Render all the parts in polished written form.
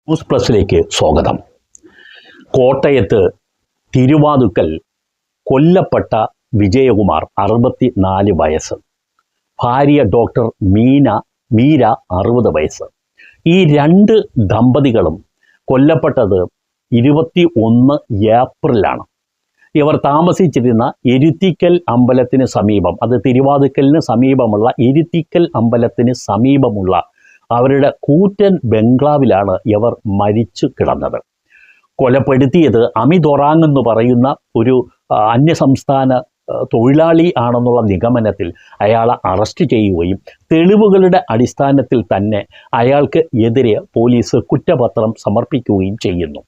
News പ്ലസിലേക്ക് സ്വാഗതം. കോട്ടയത്ത് തിരുവാതുക്കൽ കൊല്ലപ്പെട്ട വിജയകുമാർ 64 വയസ്സ്, ഭാര്യ ഡോക്ടർ മീര 60 വയസ്സ്. ഈ രണ്ട് ദമ്പതികളും കൊല്ലപ്പെട്ടത് 21 ഏപ്രിലാണ്. ഇവർ താമസിച്ചിരുന്ന എരുത്തിക്കൽ അമ്പലത്തിന് സമീപം, അത് തിരുവാതുക്കലിന് സമീപമുള്ള എരുത്തിക്കൽ അമ്പലത്തിന് സമീപമുള്ള അവരുടെ കൂറ്റൻ ബംഗ്ലാവിലാണ് ഇവർ മരിച്ചു കിടന്നത്. കൊലപ്പെടുത്തിയത് അമിത് ഒറാങ് എന്ന് പറയുന്ന ഒരു അന്യസംസ്ഥാന തൊഴിലാളി ആണെന്നുള്ള നിഗമനത്തിൽ അയാളെ അറസ്റ്റ് ചെയ്യുകയും തെളിവുകളുടെ അടിസ്ഥാനത്തിൽ തന്നെ അയാൾക്ക് എതിരെ പോലീസ് കുറ്റപത്രം സമർപ്പിക്കുകയും ചെയ്യുന്നു.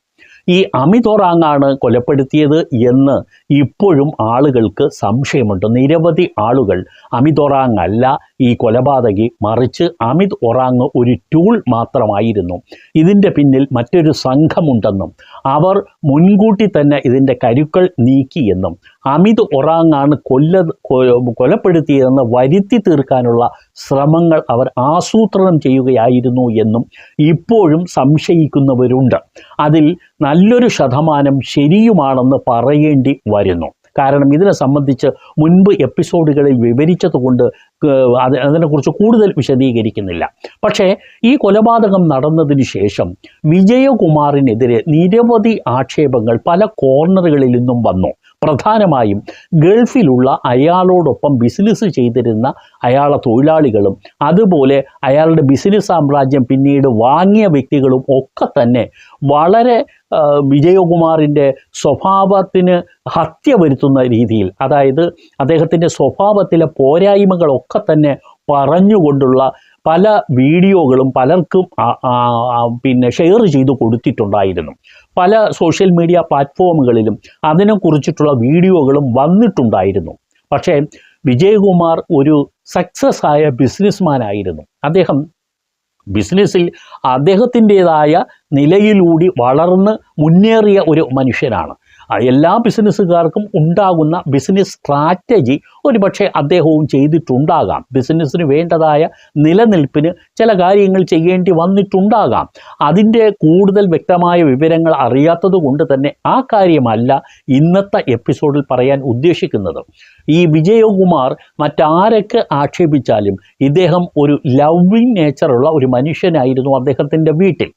ഈ അമിത് ഒറാങ്ങാണ് കൊലപ്പെടുത്തിയത് എന്ന് ഇപ്പോഴും ആളുകൾക്ക് സംശയമുണ്ട്. നിരവധി ആളുകൾ അമിത് ഒറാങ് അല്ല ഈ കൊലപാതകി, മറിച്ച് അമിത് ഒറാങ് ഒരു ടൂൾ മാത്രമായിരുന്നു, ഇതിൻ്റെ പിന്നിൽ മറ്റൊരു സംഘമുണ്ടെന്നും അവർ മുൻകൂട്ടി തന്നെ ഇതിൻ്റെ കരുക്കൾ നീക്കിയെന്നും അമിത് ഒറാങ്ങാണ് കൊലപ്പെടുത്തിയതെന്ന് വരുത്തി തീർക്കാനുള്ള ശ്രമങ്ങൾ അവർ ആസൂത്രണം ചെയ്യുകയായിരുന്നു എന്നും ഇപ്പോഴും സംശയിക്കുന്നവരുണ്ട്. അതിൽ നല്ലൊരു ശതമാനം ശരിയുമാണെന്ന് പറയേണ്ടി വരുന്നു. കാരണം ഇതിനെ സംബന്ധിച്ച് മുൻപ് എപ്പിസോഡുകളിൽ വിവരിച്ചതുകൊണ്ട് അതിനെക്കുറിച്ച് കൂടുതൽ വിശദീകരിക്കുന്നില്ല. പക്ഷേ ഈ കൊലപാതകം നടന്നതിന് ശേഷം വിജയകുമാറിനെതിരെ നിരവധി ആക്ഷേപങ്ങൾ പല കോർണറുകളിൽ നിന്നും വന്നു. പ്രധാനമായും ഗൾഫിലുള്ള അയാളോടൊപ്പം ബിസിനസ് ചെയ്തിരുന്ന അയാളെ തൊഴിലാളികളും അതുപോലെ അയാളുടെ ബിസിനസ് സാമ്രാജ്യം പിന്നീട് വാങ്ങിയ വ്യക്തികളും ഒക്കെ തന്നെ വളരെ വിജയകുമാറിൻ്റെ സ്വഭാവത്തിന് ഹത്യ വരുത്തുന്ന രീതിയിൽ, അതായത് അദ്ദേഹത്തിൻ്റെ സ്വഭാവത്തിലെ പോരായ്മകളൊക്കെ തന്നെ പറഞ്ഞുകൊണ്ടുള്ള പല വീഡിയോകളും പലർക്കും ഷെയർ ചെയ്തു കൊടുത്തിട്ടുണ്ടായിരുന്നു. പല സോഷ്യൽ മീഡിയ പ്ലാറ്റ്ഫോമുകളിലും അതിനെക്കുറിച്ചിട്ടുള്ള വീഡിയോകളും വന്നിട്ടുണ്ടായിരുന്നു. പക്ഷേ വിജയകുമാർ ഒരു സക്സസ് ആയ ബിസിനസ്മാനായിരുന്നു. അദ്ദേഹം ബിസിനസ്സിൽ അദ്ദേഹത്തിൻ്റേതായ നിലയിലൂടി വളർന്ന് മുന്നേറിയ ഒരു മനുഷ്യനാണ്. എല്ലാ ബിസിനസ്സുകാർക്കും ഉണ്ടാകുന്ന ബിസിനസ് സ്ട്രാറ്റജി ഒരുപക്ഷെ അദ്ദേഹവും ചെയ്തിട്ടുണ്ടാകാം. ബിസിനസ്സിന് വേണ്ടതായ നിലനിൽപ്പിന് ചില കാര്യങ്ങൾ ചെയ്യേണ്ടി വന്നിട്ടുണ്ടാകാം. അതിൻ്റെ കൂടുതൽ വ്യക്തമായ വിവരങ്ങൾ അറിയാത്തത് കൊണ്ട് തന്നെ ആ കാര്യമല്ല ഇന്നത്തെ എപ്പിസോഡിൽ പറയാൻ ഉദ്ദേശിക്കുന്നത്. ഈ വിജയകുമാർ മറ്റാരൊക്കെ ആക്ഷേപിച്ചാലും ഇദ്ദേഹം ഒരു ലവിങ് നേച്ചറുള്ള ഒരു മനുഷ്യനായിരുന്നു. അദ്ദേഹത്തിൻ്റെ വീട്ടിൽ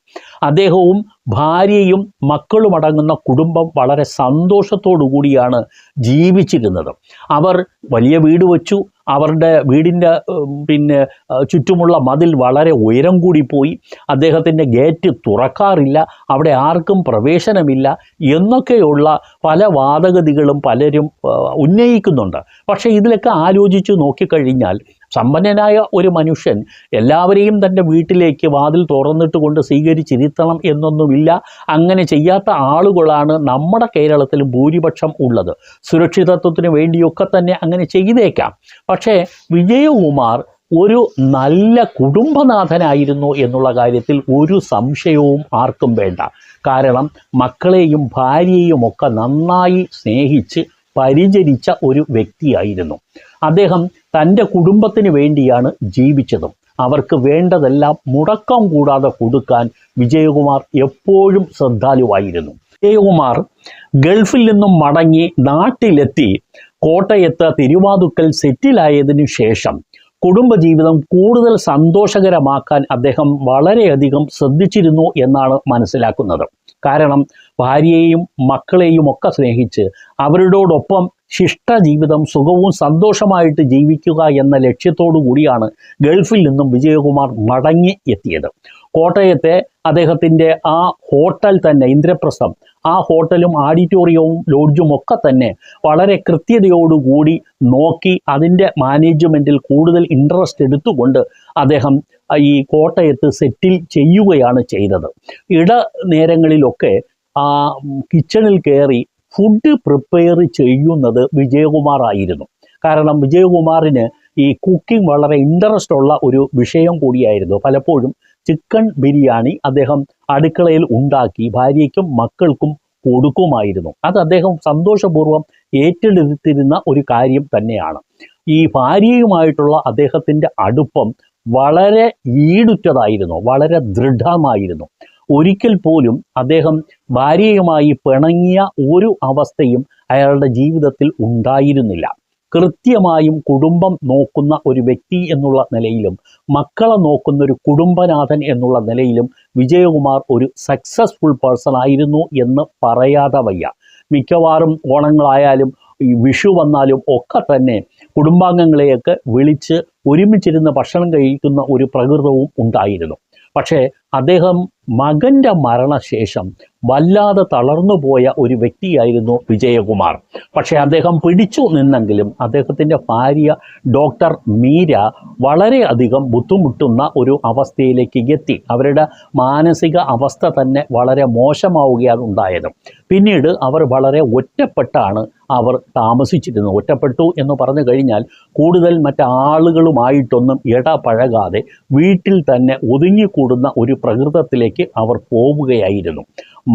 അദ്ദേഹവും ഭാര്യയും മക്കളും അടങ്ങുന്ന കുടുംബം വളരെ സന്തോഷത്തോടു കൂടിയാണ് ജീവിച്ചിരുന്നത്. അവർ വലിയ വീട് വച്ചു. അവരുടെ വീടിൻ്റെ ചുറ്റുമുള്ള മതിൽ വളരെ ഉയരം കൂടി പോയി. അദ്ദേഹത്തിൻ്റെ ഗേറ്റ് തുറക്കാറില്ല, അവിടെ ആർക്കും പ്രവേശനമില്ല എന്നൊക്കെയുള്ള പല വാദഗതികളും പലരും ഉന്നയിക്കുന്നുണ്ട്. പക്ഷേ ഇതിലൊക്കെ ആലോചിച്ച് നോക്കിക്കഴിഞ്ഞാൽ സമ്പന്നനായ ഒരു മനുഷ്യൻ എല്ലാവരെയും തൻ്റെ വീട്ടിലേക്ക് വാതിൽ തുറന്നിട്ട് കൊണ്ട് സ്വീകരിച്ചിരുത്തണം എന്നൊന്നുമില്ല. അങ്ങനെ ചെയ്യാത്ത ആളുകളാണ് നമ്മുടെ കേരളത്തിൽ ഭൂരിപക്ഷം ഉള്ളത്. സുരക്ഷിതത്വത്തിന് വേണ്ടിയൊക്കെ തന്നെ അങ്ങനെ ചെയ്തേക്കാം. പക്ഷേ വിജയകുമാർ ഒരു നല്ല കുടുംബനാഥനായിരുന്നു എന്നുള്ള കാര്യത്തിൽ ഒരു സംശയവും ആർക്കും വേണ്ട. കാരണം മക്കളെയും ഭാര്യയെയും ഒക്കെ നന്നായി സ്നേഹിച്ച് പരിചരിച്ച ഒരു വ്യക്തിയായിരുന്നു അദ്ദേഹം. തൻ്റെ കുടുംബത്തിന് വേണ്ടിയാണ് ജീവിച്ചതും. അവർക്ക് വേണ്ടതെല്ലാം മുടക്കം കൂടാതെ കൊടുക്കാൻ വിജയകുമാർ എപ്പോഴും ശ്രദ്ധാലുവായിരുന്നു. വിജയകുമാർ ഗൾഫിൽ നിന്നും മടങ്ങി നാട്ടിലെത്തി കോട്ടയത്ത് തിരുവാതുക്കൽ സെറ്റിലായതിനു ശേഷം കുടുംബജീവിതം കൂടുതൽ സന്തോഷകരമാക്കാൻ അദ്ദേഹം വളരെയധികം ശ്രദ്ധിച്ചിരുന്നു എന്നാണ് മനസ്സിലാക്കുന്നത്. കാരണം ഭാര്യയെയും മക്കളെയും ഒക്കെ സ്നേഹിച്ച് അവരോടൊപ്പം ശിഷ്ടജീവിതം സുഖവും സന്തോഷമായിട്ട് ജീവിക്കുക എന്ന ലക്ഷ്യത്തോടു കൂടിയാണ് ഗൾഫിൽ നിന്നും വിജയകുമാർ മടങ്ങി എത്തിയത്. കോട്ടയത്തെ അദ്ദേഹത്തിൻ്റെ ആ ഹോട്ടൽ തന്നെ, ഇന്ദ്രപ്രസ്ഥം, ആ ഹോട്ടലും ഓഡിറ്റോറിയവും ലോഡ്ജും ഒക്കെ തന്നെ വളരെ കൃത്യതയോടുകൂടി നോക്കി അതിൻ്റെ മാനേജ്മെൻറ്റിൽ കൂടുതൽ ഇൻട്രസ്റ്റ് എടുത്തുകൊണ്ട് അദ്ദേഹം ഈ കോട്ടയത്ത് സെറ്റിൽ ചെയ്യുകയാണ് ചെയ്തത്. ഇടനേരങ്ങളിലൊക്കെ ആ കിച്ചണിൽ കയറി ഫുഡ് പ്രിപ്പയർ ചെയ്യുന്നത് വിജയകുമാർ ആയിരുന്നു. കാരണം വിജയകുമാറിന് ഈ കുക്കിംഗ് വളരെ ഇൻട്രസ്റ്റ് ഉള്ള ഒരു വിഷയം കൂടിയായിരുന്നു. പലപ്പോഴും ചിക്കൻ ബിരിയാണി അദ്ദേഹം അടുക്കളയിൽ ഉണ്ടാക്കി ഭാര്യയ്ക്കും മക്കൾക്കും കൊടുക്കുമായിരുന്നു. അത് അദ്ദേഹം സന്തോഷപൂർവ്വം ഏറ്റെടുത്തിരുന്ന ഒരു കാര്യം തന്നെയാണ്. ഈ ഭാര്യയുമായിട്ടുള്ള അദ്ദേഹത്തിൻ്റെ അടുപ്പം വളരെ ഈടുറ്റതായിരുന്നു, വളരെ ദൃഢമായിരുന്നു. ഒരിക്കൽ പോലും അദ്ദേഹം ഭാര്യയുമായി പിണങ്ങിയ ഒരു അവസ്ഥയും അയാളുടെ ജീവിതത്തിൽ ഉണ്ടായിരുന്നില്ല. കൃത്യമായും കുടുംബം നോക്കുന്ന ഒരു വ്യക്തി എന്നുള്ള നിലയിലും മക്കളെ നോക്കുന്ന ഒരു കുടുംബനാഥൻ എന്നുള്ള നിലയിലും വിജയകുമാർ ഒരു സക്സസ്ഫുൾ പേഴ്സൺ ആയിരുന്നു എന്ന് പറയാതെ വയ്യ. മിക്കവാറും ഓണങ്ങളായാലും ഈ വിഷു വന്നാലും ഒക്കെ തന്നെ കുടുംബാംഗങ്ങളെയൊക്കെ വിളിച്ച് ഒരുമിച്ചിരുന്ന് ഭക്ഷണം കഴിക്കുന്ന ഒരു പ്രകൃതവും ഉണ്ടായിരുന്നു. പക്ഷേ അദ്ദേഹം മകൻ്റെ മരണശേഷം വല്ലാതെ തളർന്നുപോയ ഒരു വ്യക്തിയായിരുന്നു വിജയകുമാർ. പക്ഷേ അദ്ദേഹം പിടിച്ചു നിന്നെങ്കിലും അദ്ദേഹത്തിൻ്റെ ഭാര്യ ഡോക്ടർ മീര വളരെയധികം ബുദ്ധിമുട്ടുന്ന ഒരു അവസ്ഥയിലേക്ക് എത്തി. അവരുടെ മാനസിക അവസ്ഥ തന്നെ വളരെ മോശമാവുകയാണ് ഉണ്ടായത്. പിന്നീട് അവർ വളരെ ഒറ്റപ്പെട്ടാണ് അവർ താമസിച്ചിരുന്നത്. ഒറ്റപ്പെട്ടു എന്ന് പറഞ്ഞു കഴിഞ്ഞാൽ കൂടുതൽ മറ്റാളുകളുമായിട്ടൊന്നും ഇടപഴകാതെ വീട്ടിൽ തന്നെ ഒതുങ്ങിക്കൂടുന്ന ഒരു പ്രകൃതത്തിലേക്ക് അവർ പോവുകയായിരുന്നു.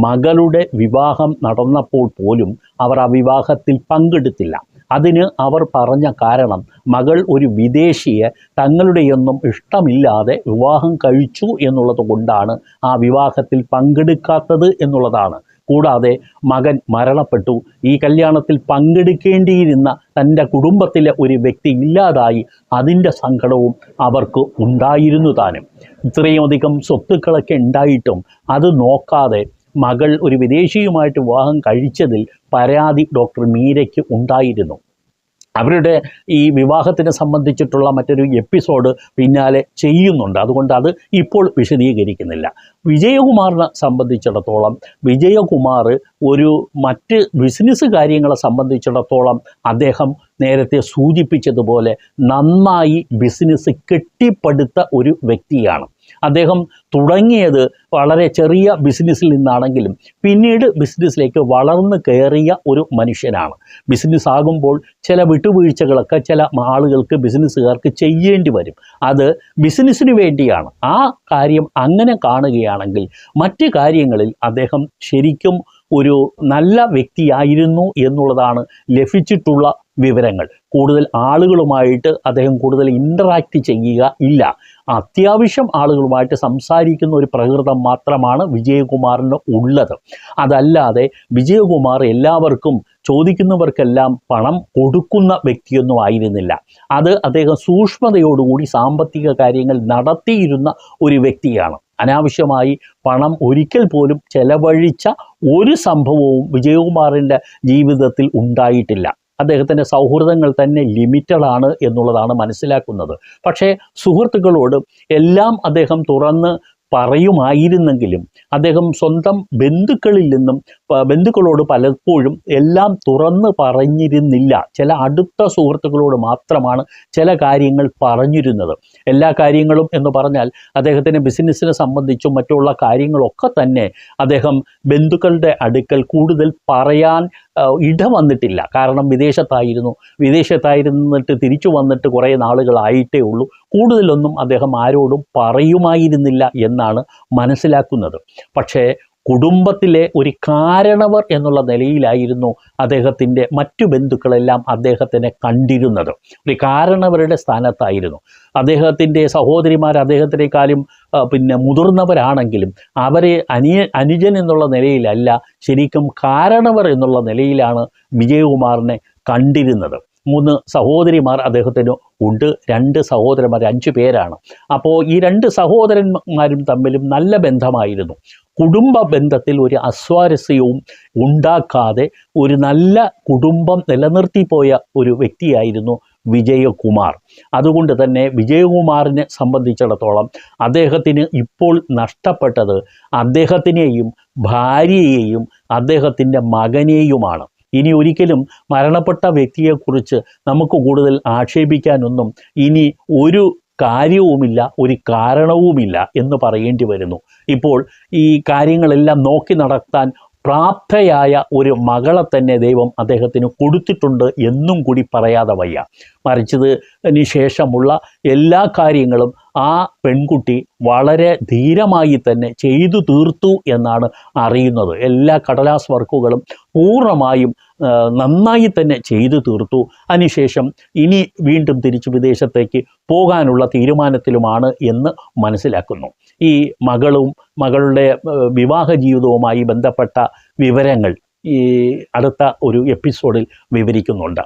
മകളുടെ വിവാഹം നടന്നപ്പോൾ പോലും അവർ ആ വിവാഹത്തിൽ പങ്കെടുത്തില്ല. അതിന് അവർ പറഞ്ഞ കാരണം മകൾ ഒരു വിദേശിയെ തങ്ങളുടെയൊന്നും ഇഷ്ടമില്ലാതെ വിവാഹം കഴിച്ചു എന്നുള്ളത് കൊണ്ടാണ് ആ വിവാഹത്തിൽ പങ്കെടുക്കാത്തത് എന്നുള്ളതാണ്. കൂടാതെ മകൻ മരണപ്പെട്ടു. ഈ കല്യാണത്തിൽ പങ്കെടുക്കേണ്ടിയിരുന്ന തൻ്റെ കുടുംബത്തിലെ ഒരു വ്യക്തി ഇല്ലാതായി. അതിൻ്റെ സങ്കടവും അവർക്ക് ഉണ്ടായിരുന്നു താനും. ഇത്രയും അധികം സ്വത്തുക്കളൊക്കെ ഉണ്ടായിട്ടും അത് നോക്കാതെ മകൾ ഒരു വിദേശിയുമായിട്ട് വിവാഹം കഴിച്ചതിൽ പരാതി ഡോക്ടർ മീരയ്ക്ക് ഉണ്ടായിരുന്നു. അവരുടെ ഈ വിവാഹത്തിനെ സംബന്ധിച്ചിട്ടുള്ള മറ്റൊരു എപ്പിസോഡ് പിന്നാലെ ചെയ്യുന്നുണ്ട്. അതുകൊണ്ട് അത് ഇപ്പോൾ വിശദീകരിക്കുന്നില്ല. വിജയകുമാറിനെ സംബന്ധിച്ചിടത്തോളം വിജയകുമാർ ഒരു മറ്റ് ബിസിനസ് കാര്യങ്ങളെ സംബന്ധിച്ചിടത്തോളം അദ്ദേഹം നേരത്തെ സൂചിപ്പിച്ചതുപോലെ നന്നായി ബിസിനസ് കെട്ടിപ്പടുത്ത ഒരു വ്യക്തിയാണ്. അദ്ദേഹം തുടങ്ങിയത് വളരെ ചെറിയ ബിസിനസ്സിൽ നിന്നാണെങ്കിലും പിന്നീട് ബിസിനസ്സിലേക്ക് വളർന്നു കയറിയ ഒരു മനുഷ്യനാണ്. ബിസിനസ് ആകുമ്പോൾ ചില വിട്ടുവീഴ്ചകളൊക്കെ ചില ആളുകൾക്ക് ബിസിനസ്സുകാർക്ക് ചെയ്യേണ്ടി വരും. അത് ബിസിനസ്സിന് വേണ്ടിയാണ്. ആ കാര്യം അങ്ങനെ കാണുകയാണെങ്കിൽ മറ്റ് കാര്യങ്ങളിൽ അദ്ദേഹം ശരിക്കും ഒരു നല്ല വ്യക്തിയായിരുന്നു എന്നുള്ളതാണ് ലഭിച്ചിട്ടുള്ള വിവരങ്ങൾ. കൂടുതൽ ആളുകളുമായിട്ട് അദ്ദേഹം കൂടുതൽ ഇൻ്ററാക്റ്റ് ചെയ്യുക ഇല്ല. അത്യാവശ്യം ആളുകളുമായിട്ട് സംസാരിക്കുന്ന ഒരു പ്രകൃതം മാത്രമാണ് വിജയകുമാറിന് ഉള്ളത്. അതല്ലാതെ വിജയകുമാർ എല്ലാവർക്കും ചോദിക്കുന്നവർക്കെല്ലാം പണം കൊടുക്കുന്ന വ്യക്തിയൊന്നും ആയിരുന്നില്ല. അത് അദ്ദേഹം സൂക്ഷ്മതയോടുകൂടി സാമ്പത്തിക കാര്യങ്ങൾ നടത്തിയിരുന്ന ഒരു വ്യക്തിയാണ്. അനാവശ്യമായി പണം ഒരിക്കൽ പോലും ചെലവഴിച്ച ഒരു സംഭവവും വിജയകുമാറിൻ്റെ ജീവിതത്തിൽ ഉണ്ടായിട്ടില്ല. അദ്ദേഹത്തിൻ്റെ സൗഹൃദങ്ങൾ തന്നെ ലിമിറ്റഡാണ് എന്നുള്ളതാണ് മനസ്സിലാക്കുന്നത്. പക്ഷേ സുഹൃത്തുക്കളോട് എല്ലാം അദ്ദേഹം തുറന്ന് പറയുമായിരുന്നെങ്കിലും അദ്ദേഹം സ്വന്തം ബന്ധുക്കളോട് പലപ്പോഴും എല്ലാം തുറന്ന് പറഞ്ഞിരുന്നില്ല. ചില അടുത്ത സുഹൃത്തുക്കളോട് മാത്രമാണ് ചില കാര്യങ്ങൾ പറഞ്ഞിരുന്നത്. എല്ലാ കാര്യങ്ങളും എന്ന് പറഞ്ഞാൽ അദ്ദേഹത്തിൻ്റെ ബിസിനസ്സിനെ സംബന്ധിച്ചും മറ്റുള്ള കാര്യങ്ങളൊക്കെ തന്നെ അദ്ദേഹം ബന്ധുക്കളുടെ അടുക്കൽ കൂടുതൽ പറയാൻ ഇടവന്നിട്ടില്ല. കാരണം വിദേശത്തായിരുന്നിട്ട് തിരിച്ചു വന്നിട്ട് കുറേ നാളുകളായിട്ടേ ഉള്ളൂ. കൂടുതലൊന്നും അദ്ദേഹം ആരോടും പറയുമായിരുന്നില്ല എന്നാണ് മനസ്സിലാക്കുന്നത്. പക്ഷേ കുടുംബത്തിലെ ഒരു കാരണവർ എന്നുള്ള നിലയിലായിരുന്നു അദ്ദേഹത്തിൻ്റെ മറ്റു ബന്ധുക്കളെല്ലാം അദ്ദേഹത്തിനെ കണ്ടിരുന്നത്. ഒരു കാരണവരുടെ സ്ഥാനത്തായിരുന്നു. അദ്ദേഹത്തിൻ്റെ സഹോദരിമാർ അദ്ദേഹത്തിനേക്കാളും മുതിർന്നവരാണെങ്കിലും അവരെ അനുജൻ എന്നുള്ള നിലയിലല്ല, ശരിക്കും കാരണവർ എന്നുള്ള നിലയിലാണ് വിജയകുമാറിനെ കണ്ടിരുന്നത്. 3 സഹോദരിമാർ അദ്ദേഹത്തിന് ഉണ്ട്, 2 സഹോദരന്മാർ, 5 പേരാണ്. അപ്പോൾ ഈ 2 സഹോദരന്മാരും തമ്മിലും നല്ല ബന്ധമായിരുന്നു. കുടുംബ ബന്ധത്തിൽ ഒരു അസ്വാരസ്യവും ഉണ്ടാക്കാതെ ഒരു നല്ല കുടുംബം നിലനിർത്തിപ്പോയ ഒരു വ്യക്തിയായിരുന്നു വിജയകുമാർ. അതുകൊണ്ട് തന്നെ വിജയകുമാറിനെ സംബന്ധിച്ചിടത്തോളം അദ്ദേഹത്തിന് ഇപ്പോൾ നഷ്ടപ്പെട്ടത് അദ്ദേഹത്തിനെയും ഭാര്യയെയും അദ്ദേഹത്തിൻ്റെ മകനെയുമാണ്. ഇനി ഒരിക്കലും മരണപ്പെട്ട വ്യക്തിയെക്കുറിച്ച് നമുക്ക് കൂടുതൽ ആക്ഷേപിക്കാനൊന്നും ഇനി ഒരു കാര്യവുമില്ല, ഒരു കാരണവുമില്ല എന്ന് പറയേണ്ടി വരുന്നു. ഇപ്പോൾ ഈ കാര്യങ്ങളെല്ലാം നോക്കി നടത്താൻ പ്രാപ്തയായ ഒരു മകളെ തന്നെ ദൈവം അദ്ദേഹത്തിന് കൊടുത്തിട്ടുണ്ട് എന്നും കൂടി പറയാതെ വയ്യ. മരിച്ചതിന് ശേഷമുള്ള എല്ലാ കാര്യങ്ങളും ആ പെൺകുട്ടി വളരെ ധീരമായി തന്നെ ചെയ്തു തീർത്തു എന്നാണ് അറിയുന്നത്. എല്ലാ കടലാസ് വർക്കുകളും പൂർണ്ണമായും നന്നായി തന്നെ ചെയ്തു തീർത്തു. അതിനുശേഷം ഇനി വീണ്ടും തിരിച്ച് വിദേശത്തേക്ക് പോകാനുള്ള തീരുമാനത്തിലുമാണ് എന്ന് മനസ്സിലാക്കുന്നു. ഈ മകളുടെ വിവാഹ ജീവിതവുമായി ബന്ധപ്പെട്ട വിവരങ്ങൾ ഈ അടുത്ത ഒരു എപ്പിസോഡിൽ വിവരിക്കുന്നുണ്ട്.